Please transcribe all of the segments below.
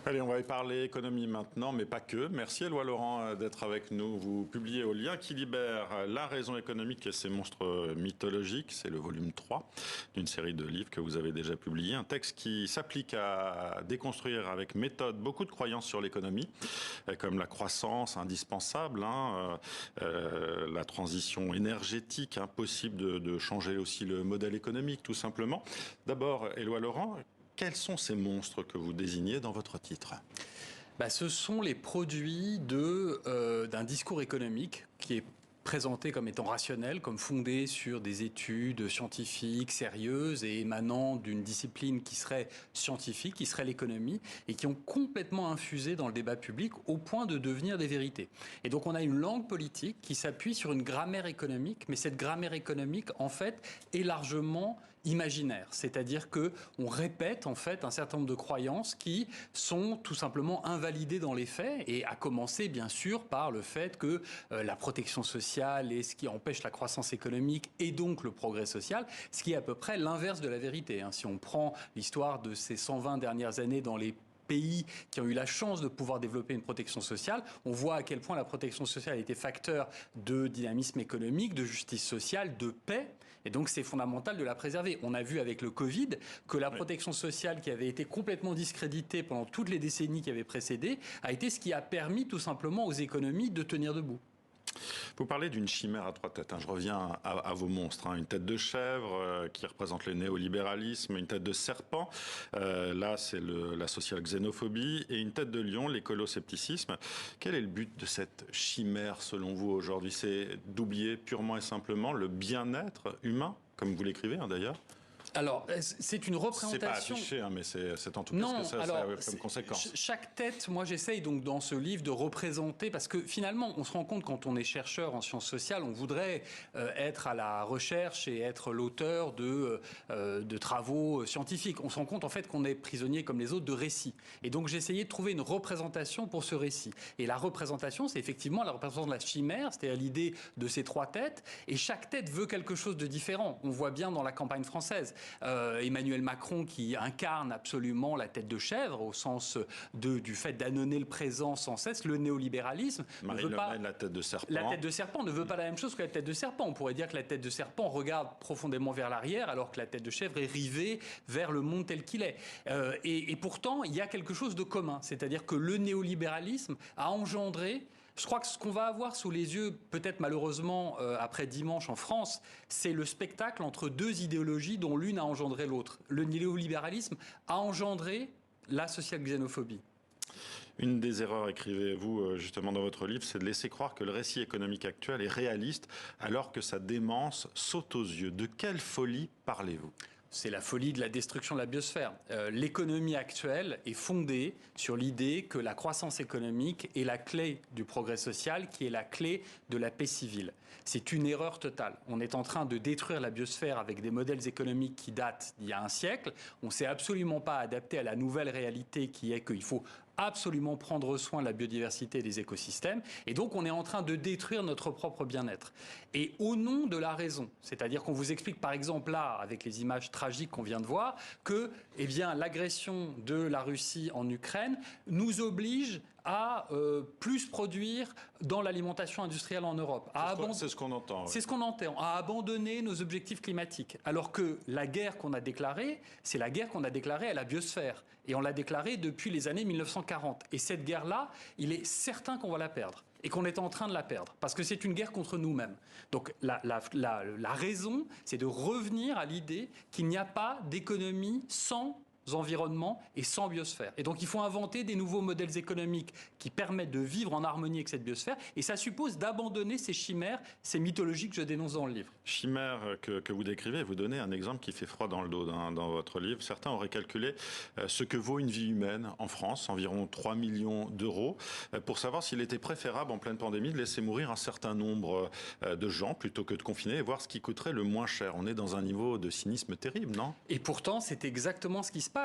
Allez, on va y parler économie maintenant, mais pas que. Merci Éloi Laurent d'être avec nous. Vous publiez au Lien qui libère La raison économique et ses monstres mythologiques. C'est le volume 3 d'une série de livres que vous avez déjà publié. Un texte qui s'applique à déconstruire avec méthode beaucoup de croyances sur l'économie, comme la croissance indispensable, la transition énergétique, impossible de changer aussi le modèle économique, tout simplement. D'abord, Éloi Laurent, quels sont ces monstres que vous désignez dans votre titre ? Ce sont les produits d'un discours économique qui est présenté comme étant rationnel, comme fondé sur des études scientifiques sérieuses et émanant d'une discipline qui serait scientifique, qui serait l'économie, et qui ont complètement infusé dans le débat public au point de devenir des vérités. Et donc on a une langue politique qui s'appuie sur une grammaire économique, mais cette grammaire économique, en fait, est largement imaginaire. C'est-à-dire que on répète, en fait, un certain nombre de croyances qui sont tout simplement invalidées dans les faits, et à commencer, bien sûr, par le fait que la protection sociale est ce qui empêche la croissance économique et donc le progrès social, ce qui est à peu près l'inverse de la vérité. Si on prend l'histoire de ces 120 dernières années dans les pays qui ont eu la chance de pouvoir développer une protection sociale, on voit à quel point la protection sociale a été facteur de dynamisme économique, de justice sociale, de paix, et donc c'est fondamental de la préserver. On a vu avec le Covid que la protection sociale qui avait été complètement discréditée pendant toutes les décennies qui avaient précédé a été ce qui a permis tout simplement aux économies de tenir debout. Vous parlez d'une chimère à trois têtes. Je reviens à vos monstres. Une tête de chèvre qui représente le néolibéralisme, une tête de serpent, là c'est la sociale xénophobie, et une tête de lion, l'écolo-scepticisme. Quel est le but de cette chimère selon vous aujourd'hui ? C'est d'oublier purement et simplement le bien-être humain, comme vous l'écrivez d'ailleurs ? Alors, c'est une représentation... C'est pas affiché, mais c'est en tout cas ce que ça a comme conséquence. Chaque tête, moi j'essaye donc dans ce livre de représenter, parce que finalement, on se rend compte quand on est chercheur en sciences sociales, on voudrait être à la recherche et être l'auteur de travaux scientifiques. On se rend compte en fait qu'on est prisonnier comme les autres de récits. Et donc j'ai essayé de trouver une représentation pour ce récit. Et la représentation, c'est effectivement la représentation de la chimère, c'est-à-dire l'idée de ces trois têtes. Et chaque tête veut quelque chose de différent. On voit bien dans la campagne française. Emmanuel Macron qui incarne absolument la tête de chèvre au sens du fait d'annoncer le présent sans cesse, le néolibéralisme. Marine Le Pen, la tête de serpent. La tête de serpent ne veut pas la même chose que la tête de serpent. On pourrait dire que la tête de serpent regarde profondément vers l'arrière alors que la tête de chèvre est rivée vers le monde tel qu'il est. Et pourtant, il y a quelque chose de commun. C'est-à-dire que le néolibéralisme a engendré... Je crois que ce qu'on va avoir sous les yeux, peut-être malheureusement après dimanche en France, c'est le spectacle entre deux idéologies dont l'une a engendré l'autre. Le néolibéralisme a engendré la social xénophobie. Une des erreurs, écrivez-vous justement dans votre livre, c'est de laisser croire que le récit économique actuel est réaliste alors que sa démence saute aux yeux. De quelle folie parlez-vous ? C'est la folie de la destruction de la biosphère. L'économie actuelle est fondée sur l'idée que la croissance économique est la clé du progrès social, qui est la clé de la paix civile. C'est une erreur totale. On est en train de détruire la biosphère avec des modèles économiques qui datent d'il y a un siècle. On ne s'est absolument pas adapté à la nouvelle réalité qui est qu'il faut absolument prendre soin de la biodiversité et des écosystèmes. Et donc, on est en train de détruire notre propre bien-être. Et au nom de la raison, c'est-à-dire qu'on vous explique, par exemple, là, avec les images tragiques qu'on vient de voir, que l'agression de la Russie en Ukraine nous oblige à plus produire dans l'alimentation industrielle en Europe. C'est ce qu'on entend. Oui. C'est ce qu'on entend, à abandonner nos objectifs climatiques. Alors que la guerre qu'on a déclarée, c'est la guerre qu'on a déclarée à la biosphère. Et on l'a déclarée depuis les années 1940. Et cette guerre-là, il est certain qu'on va la perdre. Et qu'on est en train de la perdre. Parce que c'est une guerre contre nous-mêmes. Donc la raison, c'est de revenir à l'idée qu'il n'y a pas d'économie sans environnement et sans biosphère. Et donc il faut inventer des nouveaux modèles économiques qui permettent de vivre en harmonie avec cette biosphère, et ça suppose d'abandonner ces chimères, ces mythologies que je dénonce dans le livre. Chimères que vous décrivez, vous donnez un exemple qui fait froid dans le dos dans votre livre. Certains auraient calculé ce que vaut une vie humaine en France, environ 3 millions d'euros, pour savoir s'il était préférable en pleine pandémie de laisser mourir un certain nombre de gens plutôt que de confiner et voir ce qui coûterait le moins cher. On est dans un niveau de cynisme terrible, non ? Et pourtant, c'est exactement ce qui se passe.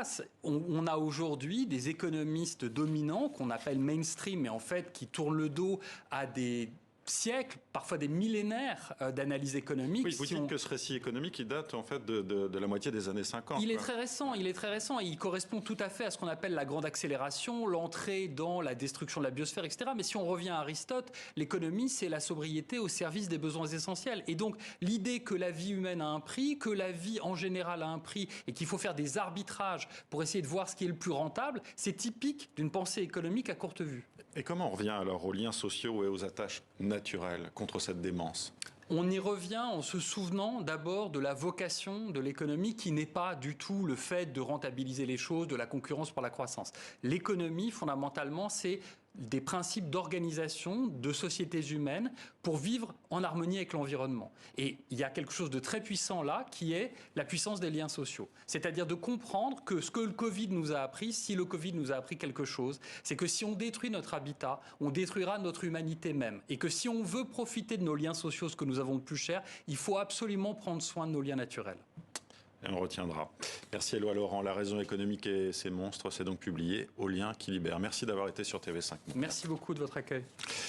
On a aujourd'hui des économistes dominants qu'on appelle mainstream, mais en fait qui tournent le dos à des siècles, parfois des millénaires d'analyse économique. Oui, vous dites que ce récit économique, il date en fait de la moitié des années 50. Il est très récent, et il correspond tout à fait à ce qu'on appelle la grande accélération, l'entrée dans la destruction de la biosphère, etc. Mais si on revient à Aristote, l'économie, c'est la sobriété au service des besoins essentiels. Et donc, l'idée que la vie humaine a un prix, que la vie en général a un prix, et qu'il faut faire des arbitrages pour essayer de voir ce qui est le plus rentable, c'est typique d'une pensée économique à courte vue. Et comment on revient alors aux liens sociaux et aux attaches naturelles contre cette démence ? On y revient en se souvenant d'abord de la vocation de l'économie qui n'est pas du tout le fait de rentabiliser les choses, de la concurrence pour la croissance. L'économie, fondamentalement, c'est des principes d'organisation de sociétés humaines pour vivre en harmonie avec l'environnement. Et il y a quelque chose de très puissant là qui est la puissance des liens sociaux. C'est-à-dire de comprendre que ce que le Covid nous a appris, si le Covid nous a appris quelque chose, c'est que si on détruit notre habitat, on détruira notre humanité même. Et que si on veut profiter de nos liens sociaux, ce que nous avons de plus cher, il faut absolument prendre soin de nos liens naturels. Et on retiendra. Merci Éloi Laurent. La raison économique et ses monstres, c'est donc publié au Lien qui libère. Merci d'avoir été sur TV5. Merci beaucoup de votre accueil.